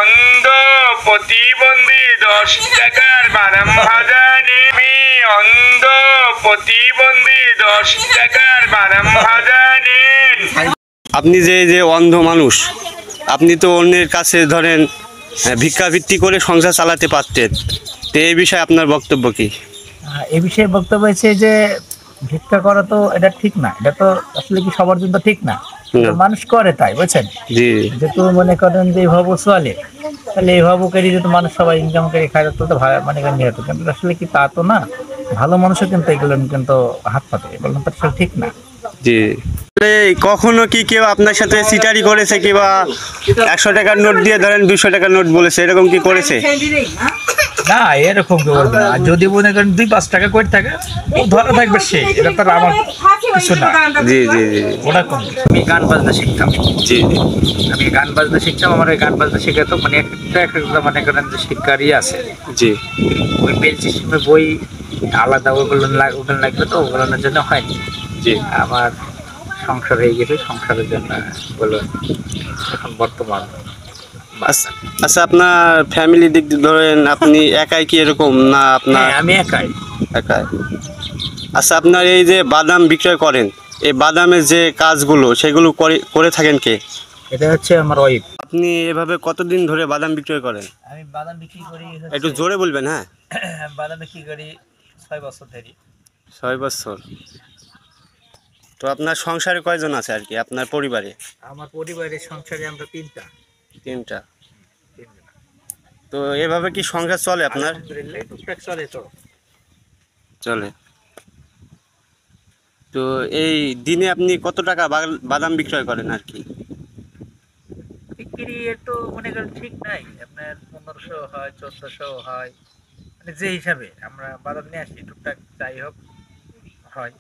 অন্ধ প্রতিবন্ধী 10 টাকার বাদাম ভাজা নিন। আমি অন্ধ প্রতিবন্ধী 10 টাকার বাদাম ভাজা নিন। আপনি যে যে অন্ধ মানুষ, আপনি তো অন্যের কাছে ধরেন ভিক্ষাবৃত্তি করে সংসার চালাতে পারতেন, তো এই বিষয়ে আপনার বক্তব্য কি? এ বিষয়ে বক্তব্য হচ্ছে যে ভিক্ষা করা তো এটা ঠিক না, এটা তো আসলে কি সবার জন্য ঠিক না। না। মানুষ করে তাই বুঝছেন, জি যেহেতু মনে করেন যে এইভাবে চলে, তাহলে এইভাবে করে যদি মানুষ সবাই ইনকাম করে খায় তো মানে নিয়ে হতো, কিন্তু আসলে কি তা তো না। ভালো মানুষও কিন্তু এগুলো কিন্তু হাত পাতে, এগুলো তো আসলে ঠিক না। জি। কখনো কি কেউ আপনার সাথে সিটারি করেছে, কিংবা 100 টাকার নোট দিয়ে ধরেন 200 টাকার নোট বলেছে, এরকম কি করেছে? না, এরকম কেউ বলবে না। আর যদি মনে করেন 2-5 টাকা করে থাকে, ও ধরা থাকবে সে, এটা তো আর আমার কিছু না। জি জি জি ওটা কম। আমি গান বাজনা শিখতাম। জি আমি গান বাজনা শিখতাম, আমার ওই গান বাজনা শেখা তো মানে একটা মনে করেন যে শিক্ষারই আছে। জি ওই বেল সিস্টেমের বই আলাদা ওগুলো লাগবে, তো ওগুলোর জন্য হয়নি। জি। আমার সংসার হয়ে গেছে, সংসারের জন্য ওগুলো এখন বর্তমান। আচ্ছা, আপনার ফ্যামিলি দিক দিয়ে ধরেন আপনি একাই কি এরকম না? আপনার হ্যাঁ, আমি একাই। একাই। আচ্ছা, আপনার এই যে বাদাম বিক্রয় করেন, এই বাদামের যে কাজগুলো সেগুলো করে থাকেন কে? এটা হচ্ছে আমার ওয়াইফ। আপনি এভাবে কতদিন ধরে বাদাম বিক্রয় করেন? আমি বাদাম বিক্রি করি একটু জোরে বলবেন। হ্যাঁ। বাদাম বিক্রি করি 6 বছর ধরে। 6 বছর। তো আপনার সংসারে কয়জন আছে আর কি আপনার পরিবারে? আমার পরিবারের সংসারে আমরা 3টা। 3টা। তো এভাবে কি সংসার চলে আপনার? আলহামদুলিল্লাহ, টুকটাক চলে তো। চলে। তো এই দিনে আপনি কত টাকা বাদাম বিক্রয় করেন আর কি? বিক্রি তো মনে করেন ঠিক নাই, আপনার 1500 হয়, 1400 হয়, মানে যে হিসাবে আমরা বাদাম নিয়ে আসি টুকটাক যাই হোক হয়।